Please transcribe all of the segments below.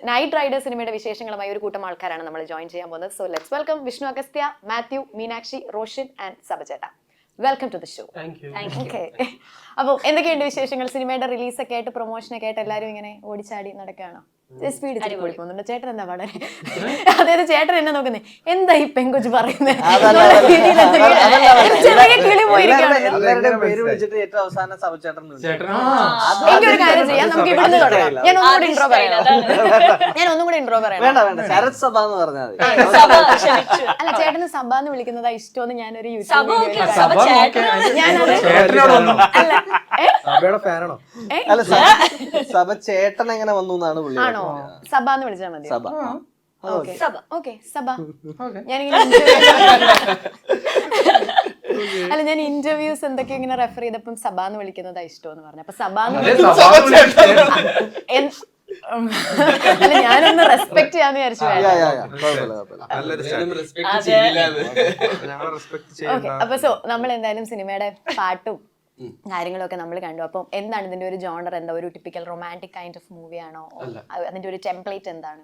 Night rider സിനിമയുടെ വിശേഷങ്ങളുമായി ഒരു കൂട്ടം ആൾക്കാരാണ് നമ്മൾ ജോയിൻ ചെയ്യാൻ പോകുന്നത്. So let's welcome Vishnu Agastya, Mathew, Meenakshi, Roshan and സബചേട്ട. Welcome to the show. Okay, അപ്പോൾ എന്തൊക്കെയുണ്ട് വിശേഷങ്ങൾ? സിനിമയുടെ റിലീസൊക്കെ ആയിട്ട് പ്രൊമോഷനൊക്കെ ആയിട്ട് എല്ലാവരും ഇങ്ങനെ ഓടിച്ചാടി നടക്കുകയാണോ? സ്പീഡ് കൂടി പോകുന്നുണ്ട്. ചേട്ടൻ എന്താ വളരെ അതായത് ചേട്ടൻ എന്നെ നോക്കുന്നേ എന്താ ഈ പെങ്കൊച്ച് പറയുന്നത്? ചെറിയ കിളി പോയിരിക്കുകയാണ്. എനിക്കൊരു കാര്യം ചെയ്യാം, നമുക്ക് ഇവിടുന്ന് തുടങ്ങാം. ഞാൻ ഒന്നുകൂടി ഇൻട്രോ പറയാം. അല്ല, ചേട്ടന് സഭ എന്ന് വിളിക്കുന്നതാ ഇഷ്ടമെന്ന് ഞാനൊരു യൂട്യൂബ് സഭ ചേട്ടൻ എങ്ങനെ വന്നു എന്നാണ് പുള്ളി. ആണോ? സഭ എന്ന് വിളിച്ചാൽ മതി. ഓക്കെ, സഭ. അല്ല, ഞാൻ ഇന്റർവ്യൂസ് എന്തൊക്കെ ഇങ്ങനെ റെഫർ ചെയ്തപ്പം സഭ എന്ന് വിളിക്കുന്നതാ ഇഷ്ടമെന്ന് പറഞ്ഞു. അപ്പൊ സഭ അല്ല, ഞാനൊന്ന് റെസ്പെക്ട് ചെയ്യാന്ന് വിചാരിച്ചു. ഓക്കെ, അപ്പൊ സോ നമ്മൾ എന്തായാലും സിനിമയുടെ പാട്ടും കാര്യങ്ങളൊക്കെ നമ്മൾ കണ്ടു. അപ്പം എന്താണ് ഇതിന്റെ ഒരു ജോണർ? എന്താ, ഒരു typical romantic kind of movie ആണോ? അതിന്റെ ഒരു ടെംപ്ലേറ്റ് എന്താണ്?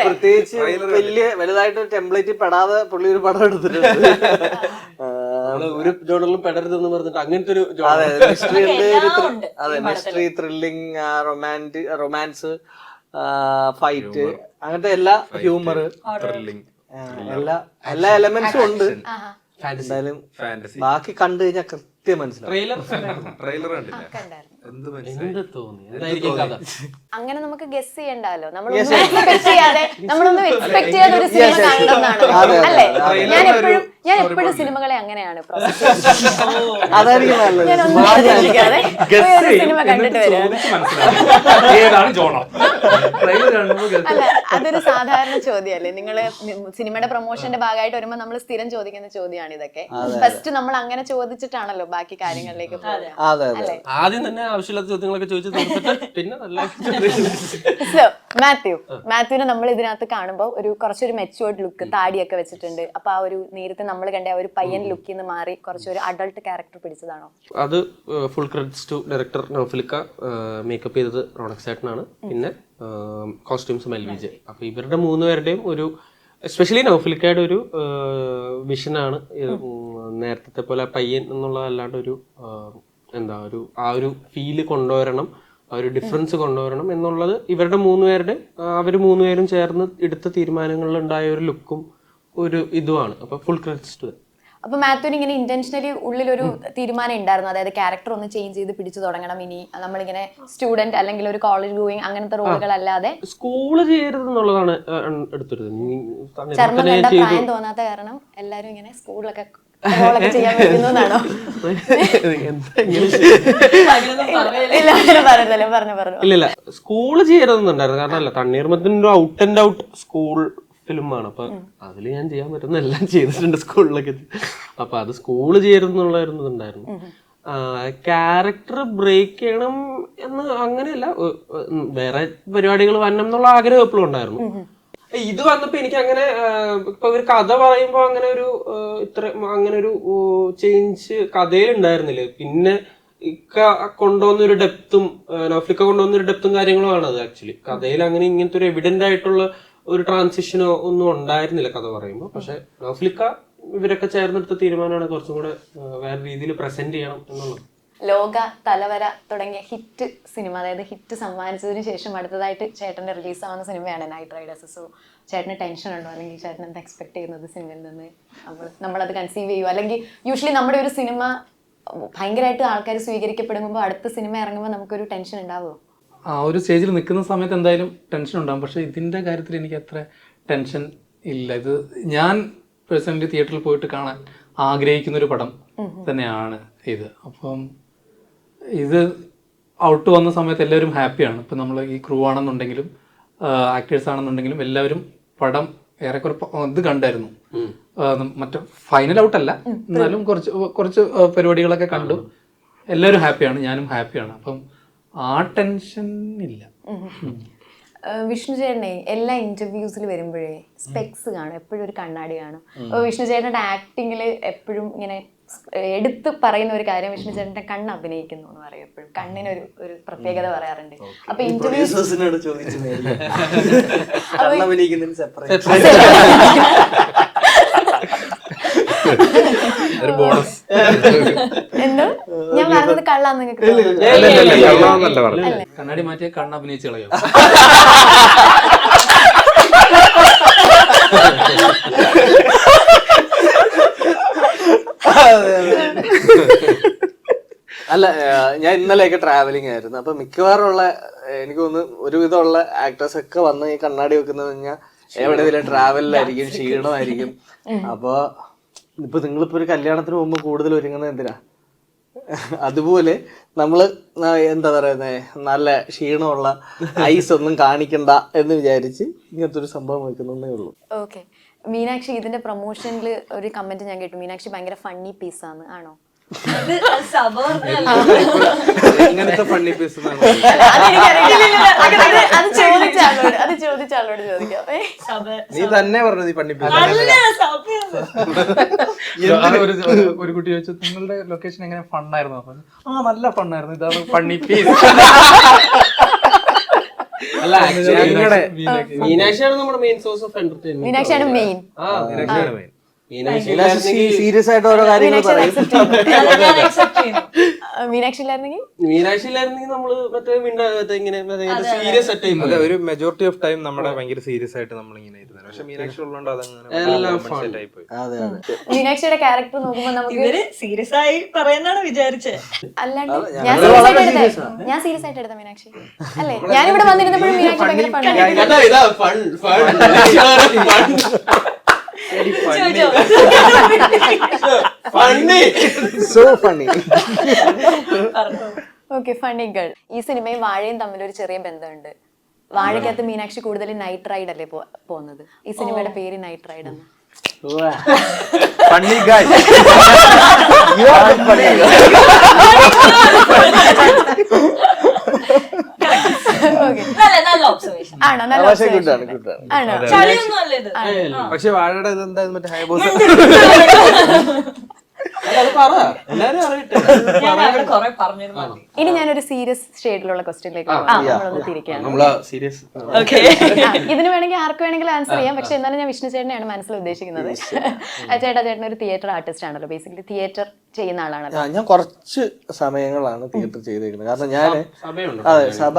പ്രത്യേകിച്ച് വലിയ വലുതായിട്ട് ടെംപ്ലേറ്റ് പെടാതെ പുള്ളി ഒരു പടം എടുത്തിട്ടുണ്ട്. ഒരു ജോണറിലും പെടരുതെന്ന് പറഞ്ഞിട്ട് അങ്ങനത്തെ ഒരു മിസ്റ്ററി, ത്രില്ലിംഗ്, റൊമാൻസ്, ഫൈറ്റ്, അങ്ങനത്തെ എല്ലാ ഹ്യൂമർ, എല്ലാ എലമെന്റ്സും ഉണ്ട്. എന്തായാലും ബാക്കി കണ്ടു കഴിഞ്ഞാൽ കൃത്യം മനസ്സിലാവും. അങ്ങനെ നമുക്ക് ഗസ് ചെയ്യണ്ടല്ലോ, നമ്മളൊന്നും എക്സ്പെക്ട് ചെയ്യാതെ ഒരു സിനിമ കണ്ടെന്നാണ് അല്ലേ? ഞാൻ എപ്പോഴും സിനിമകളെ അങ്ങനെയാണ് അതായിരിക്കും നല്ലത്. സിനിമ കണ്ടിട്ട് വരാം. അല്ല, അതൊരു സാധാരണ ചോദ്യമല്ലേ? നിങ്ങള് സിനിമയുടെ പ്രൊമോഷന്റെ ഭാഗമായിട്ട് വരുമ്പോ നമ്മൾ സ്ഥിരം ചോദിക്കുന്ന ചോദ്യമാണ് ഇതൊക്കെ. ഫസ്റ്റ് നമ്മൾ അങ്ങനെ ചോദിച്ചിട്ടാണല്ലോ ബാക്കി കാര്യങ്ങളിലേക്ക് പോകുന്നത്. ആദ്യം തന്നെ ആവശ്യമില്ലാത്ത ചോദ്യങ്ങളൊക്കെ ചോദിച്ചു പിന്നെ മാത്യുവിനെ നമ്മൾ ഇതിനകത്ത് കാണുമ്പോൾ കുറച്ചൊരു മെച്യൂർഡ് ലുക്ക്, താടിയൊക്കെ വെച്ചിട്ടുണ്ട്. അപ്പൊ ആ ഒരു നേരത്തെ നമ്മൾ കണ്ട ആ ഒരു പയ്യൻ ലുക്കിൽ നിന്ന് മാറി കുറച്ചൊരു അഡൾട്ട് ക്യാരക്ടർ പിടിച്ചതാണോ? അത് ഫുൾ ക്രെഡിറ്റ്സ് ടു ഡയറക്ടർ നൗഫലിക്ക. മേക്കപ്പ് ചെയ്തത് റോണക് ചേട്ടനാണ്. പിന്നെ കോസ്റ്റ്യൂംസ് മെൽവിജ്. അപ്പൊ ഇവരുടെ മൂന്നുപേരുടെയും ഒരു, എസ്പെഷ്യലി നൗഫലിക്കയുടെ ഒരു വിഷനാണ് നേരത്തെ പോലെ പയ്യൻ എന്നുള്ളതല്ലാണ്ട് ഒരു എന്താ ഒരു ആ ഒരു ഫീല് കൊണ്ടുവരണം, ആ ഒരു ഡിഫറൻസ് കൊണ്ടുവരണം എന്നുള്ളത് ഇവരുടെ മൂന്നുപേരുടെ, അവർ മൂന്നുപേരും ചേർന്ന് എടുത്ത തീരുമാനങ്ങളിൽ ഉണ്ടായ ഒരു ലുക്കും ഒരു ഇതുമാണ്. അപ്പൊ ഫുൾ ക്രെഡിറ്റ്സ് ടു. അപ്പൊ മാത്യുവിന് ഇങ്ങനെ ഇന്റൻഷനലി ഉള്ളിലൊരു തീരുമാനം ഉണ്ടായിരുന്നു, അതായത് ക്യാരക്ടർ ഒന്ന് ചേഞ്ച് ചെയ്ത് പിടിച്ചു തുടങ്ങണം, ഇനി നമ്മളിങ്ങനെ സ്റ്റുഡന്റ് അല്ലെങ്കിൽ ഒരു കോളേജ് ഗോയിങ് അങ്ങനത്തെ റോളുകൾ അല്ലാതെ സ്കൂള് ചെയ്യരുത് എന്നുള്ളതാണ് എടുത്തത്. ചർമ്മം കണ്ട പ്രായം തോന്നാത്ത കാരണം എല്ലാരും ഇങ്ങനെ സ്കൂളിലൊക്കെ ചെയ്യാൻ പറ്റുന്നതാണോ? ഇല്ല, സ്കൂള് ചെയ്യരുതെന്നുണ്ടായിരുന്നു. കാരണം അല്ല, തണ്ണീർമത്തിന് ഔട്ട് ആൻഡ് ഔട്ട് സ്കൂൾ ഫിലിമാണ്. അപ്പൊ അതിൽ ഞാൻ ചെയ്യാൻ പറ്റുന്ന എല്ലാം ചെയ്തിട്ടുണ്ട് സ്കൂളിലൊക്കെ. അപ്പൊ അത് സ്കൂള് ചെയ്യരുതെന്നുള്ളതായിരുന്നു. ക്യാരക്ടർ ബ്രേക്ക് ചെയ്യണം എന്ന് അങ്ങനെയല്ല, വേറെ പരിപാടികൾ വരണം എന്നുള്ള ആഗ്രഹം എപ്പോഴും ഉണ്ടായിരുന്നു. ഇത് വന്നപ്പോ എനിക്ക് അങ്ങനെ ഇപ്പൊ ഒരു കഥ പറയുമ്പോ അങ്ങനെ ഒരു അങ്ങനെ ഒരു ചേഞ്ച് കഥയിൽ ഉണ്ടായിരുന്നില്ല. പിന്നെ കൊണ്ടുവന്നൊരു ഡെപ്തും നൗഫലിക്ക കൊണ്ടുവന്നൊരു ഡെപ്തും കാര്യങ്ങളുമാണ് അത്. ആക്ച്വലി കഥയിൽ അങ്ങനെ ഇങ്ങനത്തെ ഒരു എവിഡന്റ് ആയിട്ടുള്ള ഒരു ട്രാൻസിഷനോ ഒന്നും ഉണ്ടായിരുന്നില്ല കഥ പറയുമ്പോൾ. പക്ഷെ നൗഫലിക്ക ഇവരൊക്കെ ചേർന്നെടുത്ത തീരുമാനമാണ് കുറച്ചും കൂടെ വേറെ രീതിയിൽ പ്രസന്റ് ചെയ്യണം എന്നുള്ളത്. ലോക, തലവര തുടങ്ങിയ ഹിറ്റ് സിനിമ, അതായത് ഹിറ്റ് സമ്മാനിച്ചതിന് ശേഷം അടുത്തതായിട്ട് ചേട്ടന്റെ റിലീസ് ആവുന്ന സിനിമയാണ് നൈറ്റ് റൈഡേഴ്സ്. സോ ചേട്ടന് ടെൻഷൻ ഉണ്ടോ, അല്ലെങ്കിൽ ചേട്ടൻ എന്താ എക്സ്പെക്ട് ചെയ്യുന്നത് സിനിമയിൽ നിന്ന്? നമ്മളത് കൺസീവ് ചെയ്യുമോ? അല്ലെങ്കിൽ യൂഷ്വലി നമ്മുടെ ഒരു സിനിമ ഭയങ്കരമായിട്ട് ആൾക്കാർ സ്വീകരിക്കപ്പെടുമ്പോൾ അടുത്ത സിനിമ ഇറങ്ങുമ്പോൾ നമുക്കൊരു ടെൻഷൻ ഉണ്ടാവുമോ? ആ ഒരു സ്റ്റേജിൽ നിൽക്കുന്ന സമയത്ത് എന്തായാലും ടെൻഷൻ ഉണ്ടാകും. പക്ഷേ ഇതിൻ്റെ കാര്യത്തിൽ എനിക്ക് അത്ര ടെൻഷൻ ഇല്ല. ഇത് ഞാൻ പേഴ്സണലി തിയേറ്ററിൽ പോയിട്ട് കാണാൻ ആഗ്രഹിക്കുന്നൊരു പടം തന്നെയാണ് ഇത്. അപ്പം ഇത് ഔട്ട് വന്ന സമയത്ത് എല്ലാവരും ഹാപ്പിയാണ്. ഇപ്പം നമ്മൾ ഈ ക്രൂ ആണെന്നുണ്ടെങ്കിലും ആക്ടേഴ്സ് ആണെന്നുണ്ടെങ്കിലും എല്ലാവരും പടം ഏറെക്കുറെ ഇത് കണ്ടായിരുന്നു. മറ്റേ ഫൈനൽ ഔട്ടല്ല, എന്നാലും കുറച്ച് പരിപാടികളൊക്കെ കണ്ടു. എല്ലാവരും ഹാപ്പിയാണ്, ഞാനും ഹാപ്പിയാണ്. അപ്പം ആ ടെൻഷൻ ഇല്ല. വിഷ്ണു ചേട്ടനെ എല്ലാ ഇന്റർവ്യൂസിൽ വരുമ്പോഴേ സ്പെക്സ് കാണും, എപ്പോഴും ഒരു കണ്ണാടി കാണും. അപ്പോൾ വിഷ്ണു ചേട്ടൻ്റെ ആക്ടിങ്ങിൽ എപ്പോഴും ഇങ്ങനെ എടുത്ത് പറയുന്ന ഒരു കാര്യം വിഷ്ണു ചേട്ടന്റെ കണ്ണ് അഭിനയിക്കുന്നു എന്ന് പറയും എപ്പോഴും. കണ്ണിനൊരു ഒരു പ്രത്യേകത പറയാറുണ്ട്. അപ്പൊ ഇന്റർവ്യൂസ് എന്തോ ഞാൻ പറഞ്ഞത് കള്ളാന്ന് നിങ്ങൾക്ക് കണ്ണാടി മാറ്റിയ കണ്ണ് അഭിനയിച്ച് കളയോ? അല്ല, ഞാൻ ഇന്നലെയൊക്കെ ട്രാവലിംഗ് ആയിരുന്നു. അപ്പൊ മിക്കവാറും ഉള്ള എനിക്ക് തോന്നുന്നു ഒരുവിധമുള്ള ആക്ടേഴ്സ് ഒക്കെ വന്ന് ഈ കണ്ണാടി വെക്കുന്നത് കഴിഞ്ഞാൽ എവിടെയെങ്കിലും ട്രാവലിലായിരിക്കും, ക്ഷീണമായിരിക്കും. അപ്പൊ ഇപ്പൊ നിങ്ങളിപ്പോ ഒരു കല്യാണത്തിന് മുമ്പ് കൂടുതൽ ഒരുങ്ങുന്നത് എന്തിനാ? അതുപോലെ നമ്മള് എന്താ പറയുന്നേ, നല്ല ക്ഷീണമുള്ള ഐസ് ഒന്നും കാണിക്കണ്ട എന്ന് വിചാരിച്ച് ഇങ്ങനത്തെ ഒരു സംഭവം വെക്കുന്നേ ഉള്ളൂ. ഓക്കെ. മീനാക്ഷി, ഇതിന്റെ പ്രൊമോഷനിൽ ഒരു കമന്റ് ഞാൻ കേട്ടു, മീനാക്ഷി ഭയങ്കര ഫണ്ണി പീസാണ്. ആണോ? ഇങ്ങനത്തെ ഫണ്ണി പീസ് അത് ചോദിച്ചാളോട് ചോദിക്കാം. നീ തന്നെ പറഞ്ഞു നീ ഫണ്ണി പീസ്. ഒരു കുട്ടി ചോദിച്ചു നിങ്ങളുടെ ലൊക്കേഷൻ എങ്ങനെ ഫണ്ണായിരുന്നു? ആ നല്ല ഫണ്ണായിരുന്നു, ഇതാണ് ഫണ്ണി പീസ്. അല്ല, മീനാക്ഷിയാണ് നമ്മുടെ മെയിൻ സോഴ്സ് ഓഫ് എന്റർടൈൻമെന്റ്. മീനാക്ഷിയാണ് മെയിൻ. സീരിയസ് ആയിട്ട് ഓരോ കാര്യങ്ങൾ പറയും. മീനാക്ഷി ഇല്ലായിരുന്നെങ്കിൽ നമ്മള് മറ്റേ ഇങ്ങനെ സീരിയസ് ആയിട്ട് ഒരു മെജോറിറ്റി ഓഫ് ടൈം നമ്മുടെ ഭയങ്കര സീരിയസ് ആയിട്ട് നമ്മളിങ്ങനെ ഇരുന്നത്. പക്ഷെ മീനാക്ഷി ഉള്ളതുകൊണ്ട് അതങ്ങനെ പോയി. മീനാക്ഷിയുടെ ക്യാരക്ടർ നോക്കുമ്പോ നമുക്ക് സീരിയസ് ആയി പറയുന്നതാണ് വിചാരിച്ചേ. അല്ലാണ്ട് ഞാൻ സീരിയസ് ആയിട്ട് എടുത്ത മീനാക്ഷി അല്ലേ? ഞാനിവിടെ വന്നിരുന്നപ്പോഴും മീനാക്ഷി ഭയങ്കര ഓക്കെ, ഫണ്ണി ഗേൾ. ഈ സിനിമയും വാഴയും തമ്മിൽ ഒരു ചെറിയ ബന്ധമുണ്ട്. വാഴയ്ക്കകത്ത് മീനാക്ഷി കൂടുതൽ നൈറ്റ് റൈഡ് അല്ലേ പോകുന്നത്? ഈ സിനിമയുടെ പേര് നൈറ്റ് റൈഡ് എന്ന്. ഫണ്ണി ഗായ്. നല്ല ഒബ്സർവേഷൻ ആണോ? നല്ല ആണോ? ചളിയൊന്നും അല്ല ഇത്. പക്ഷെ വാഴയുടെ ഇതെന്താ മറ്റേ ഹൈബോസ് ഇനി ഞാനൊരു സീരിയസ് ഷെയ്ഡിലുള്ള ക്വസ്റ്റ്യനിലേക്ക് നമ്മളൊന്ന് തിരിക്കുകയാണ്. ഇതിന് വേണമെങ്കിൽ ആർക്ക് വേണമെങ്കിലും ആൻസർ ചെയ്യാം, പക്ഷെ എന്നാലും ഞാൻ വിഷ്ണു ചേട്ടനെയാണ് മനസ്സിൽ ഉദ്ദേശിക്കുന്നത്. ചേട്ടൻ ഒരു തിയേറ്റർ ആർട്ടിസ്റ്റ് ആണല്ലോ, ബേസിക്കലി തിയേറ്റർ ചെയ്യുന്ന ആളാണല്ലോ. ഞാൻ കുറച്ച് സമയങ്ങളാണ് തിയേറ്റർ ചെയ്തേക്കുന്നത്. കാരണം അതെ സഭ.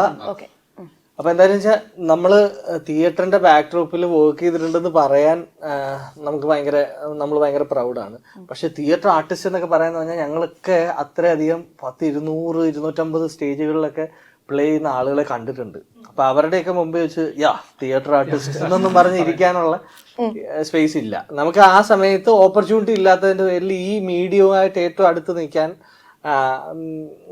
അപ്പൊ എന്തായാലും വെച്ചാൽ നമ്മള് തിയേറ്ററിന്റെ ബാക്ക് ഡ്രോപ്പിൽ വർക്ക് ചെയ്തിട്ടുണ്ടെന്ന് പറയാൻ നമ്മൾ ഭയങ്കര പ്രൗഡാണ്. പക്ഷെ തിയേറ്റർ ആർട്ടിസ്റ്റ് എന്നൊക്കെ പറയാന്ന് പറഞ്ഞാൽ ഞങ്ങളൊക്കെ അത്രയധികം 200-250 സ്റ്റേജുകളിലൊക്കെ പ്ലേ ചെയ്യുന്ന ആളുകളെ കണ്ടിട്ടുണ്ട്. അപ്പൊ അവരുടെയൊക്കെ മുമ്പ് വെച്ച് തിയേറ്റർ ആർട്ടിസ്റ്റ് എന്നൊന്നും പറഞ്ഞിരിക്കാനുള്ള സ്പേസ് ഇല്ല നമുക്ക്. ആ സമയത്ത് ഓപ്പർച്യൂണിറ്റി ഇല്ലാത്തതിന്റെ പേരിൽ ഈ മീഡിയവുമായിട്ട് ഏറ്റവും അടുത്ത് നിൽക്കാൻ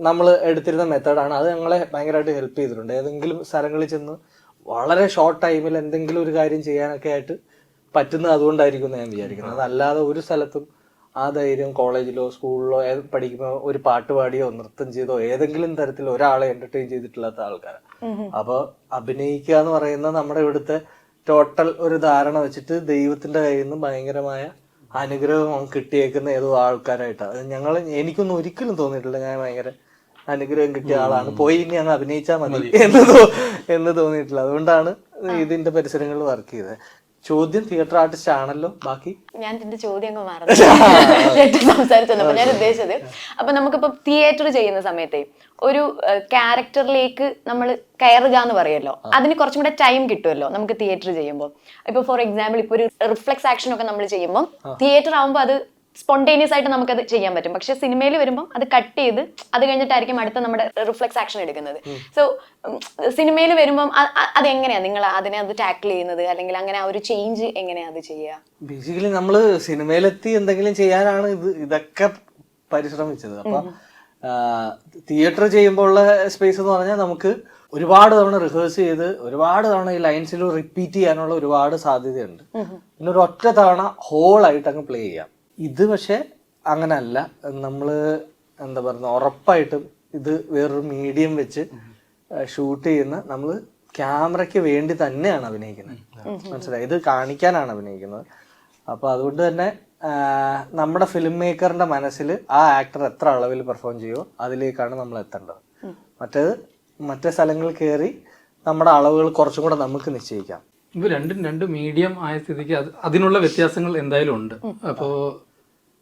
നമ്മൾ എടുത്തിരുന്ന മെത്തേഡാണ്. അത് ഞങ്ങളെ ഭയങ്കരമായിട്ട് ഹെൽപ്പ് ചെയ്തിട്ടുണ്ട്. ഏതെങ്കിലും സ്ഥലങ്ങളിൽ ചെന്ന് വളരെ ഷോർട്ട് ടൈമിൽ എന്തെങ്കിലും ഒരു കാര്യം ചെയ്യാനൊക്കെ ആയിട്ട് പറ്റുന്നത് അതുകൊണ്ടായിരിക്കും ഞാൻ വിചാരിക്കുന്നത്. അതല്ലാതെ ഒരു സ്ഥലത്തും ആ ധൈര്യം കോളേജിലോ സ്കൂളിലോ പഠിക്കുമ്പോൾ ഒരു പാട്ട് പാടിയോ നൃത്തം ചെയ്തോ ഏതെങ്കിലും തരത്തിൽ ഒരാളെ എന്റർടൈൻ ചെയ്തിട്ടില്ലാത്ത ആൾക്കാരാണ്. അപ്പൊ അഭിനയിക്കുക എന്ന് പറയുന്നത് നമ്മുടെ ഇവിടുത്തെ ടോട്ടൽ ഒരു ധാരണ വെച്ചിട്ട് ദൈവത്തിന്റെ കയ്യിൽ നിന്ന് ഭയങ്കരമായ അനുഗ്രഹം കിട്ടിയേക്കുന്ന ഏതോ ആൾക്കാരായിട്ടാണ് എനിക്കൊന്നും ഒരിക്കലും തോന്നിയിട്ടില്ല ഞാൻ ഭയങ്കര അനുഗ്രഹം കിട്ടിയ ആളാണ്, പോയി ഇനി ഞങ്ങൾ അഭിനയിച്ചാൽ മതി എന്ന് തോന്നിയിട്ടില്ല. അതുകൊണ്ടാണ് ഇതിന്റെ പരിസരങ്ങളിൽ വർക്ക് ചെയ്തത്. ചോദ്യം തിയേറ്റർ ആർട്ടിസ്റ്റ് ആണല്ലോ. ബാക്കി ഞാൻ എന്റെ ചോദ്യം അങ്ങ് മറന്നു സംസാരിച്ചപ്പോ ഞാൻ ഉദ്ദേശിച്ചത്, അപ്പൊ നമുക്കിപ്പോ തിയേറ്റർ ചെയ്യുന്ന സമയത്തെ ഒരു ക്യാരക്ടറിലേക്ക് നമ്മൾ കയറുക എന്ന് പറയുമല്ലോ, അതിന് കുറച്ചും കൂടെ ടൈം കിട്ടുമല്ലോ നമുക്ക് തിയേറ്റർ ചെയ്യുമ്പോൾ. ഇപ്പൊ ഫോർ എക്സാമ്പിൾ ഇപ്പൊ ഒരു റിഫ്ലെക്സ് ആക്ഷൻ ഒക്കെ നമ്മൾ ചെയ്യുമ്പോൾ തിയേറ്റർ ആകുമ്പോൾ അത് സ്പോണ്ടേനിയസ് ആയിട്ട് നമുക്കത് ചെയ്യാൻ പറ്റും. പക്ഷെ സിനിമയിൽ വരുമ്പോൾ അത് കട്ട് ചെയ്ത് അത് കഴിഞ്ഞിട്ടായിരിക്കും അടുത്ത നമ്മുടെ റിഫ്ലെക്സ് ആക്ഷൻ എടുക്കുന്നത്. സോ സിനിമയിൽ വരുമ്പം അതെങ്ങനെയാ നിങ്ങൾ അത് ടാക്കിൾ ചെയ്യുന്നത്, അല്ലെങ്കിൽ അങ്ങനെ ആ ഒരു ചേഞ്ച് എങ്ങനെയാ അത് ചെയ്യുക? ബേസിക്കലി നമ്മള് സിനിമയിലെത്തി എന്തെങ്കിലും ചെയ്യാനാണ് ഇതൊക്കെ പരിശ്രമിച്ചത്. അപ്പൊ തിയേറ്റർ ചെയ്യുമ്പോൾ ഉള്ള സ്പേസ് എന്ന് പറഞ്ഞാൽ നമുക്ക് ഒരുപാട് തവണ റിഹേഴ്സ് ചെയ്ത് ഒരുപാട് തവണ ഈ ലൈൻസിൽ റിപ്പീറ്റ് ചെയ്യാനുള്ള ഒരുപാട് സാധ്യതയുണ്ട്. പിന്നെ ഒരു ഒറ്റ തവണ ഹോളായിട്ട് അങ്ങ് പ്ലേ ചെയ്യാം. ഇത് പക്ഷെ അങ്ങനല്ല. നമ്മള് എന്താ പറയുക, ഉറപ്പായിട്ടും ഇത് വേറൊരു മീഡിയം വെച്ച് ഷൂട്ട് ചെയ്യുന്ന നമ്മള് ക്യാമറയ്ക്ക് വേണ്ടി തന്നെയാണ് അഭിനയിക്കുന്നത്. മനസ്സിലായി? ഇത് കാണിക്കാനാണ് അഭിനയിക്കുന്നത്. അപ്പോൾ അതുകൊണ്ട് തന്നെ നമ്മുടെ ഫിലിം മേക്കറിന്റെ മനസ്സിൽ ആ ആക്ടർ എത്ര അളവിൽ പെർഫോം ചെയ്യുമോ അതിലേക്കാണ് നമ്മൾ എത്തേണ്ടത്. മറ്റേ സ്ഥലങ്ങളിൽ കയറി നമ്മുടെ അളവുകൾ കുറച്ചും കൂടെ നമുക്ക് നിശ്ചയിക്കാം. ഇപ്പൊ രണ്ടും രണ്ട് മീഡിയം ആയ സ്ഥിതിക്ക് അതിനുള്ള വ്യത്യാസങ്ങൾ എന്തായാലും ഉണ്ട്. അപ്പോൾ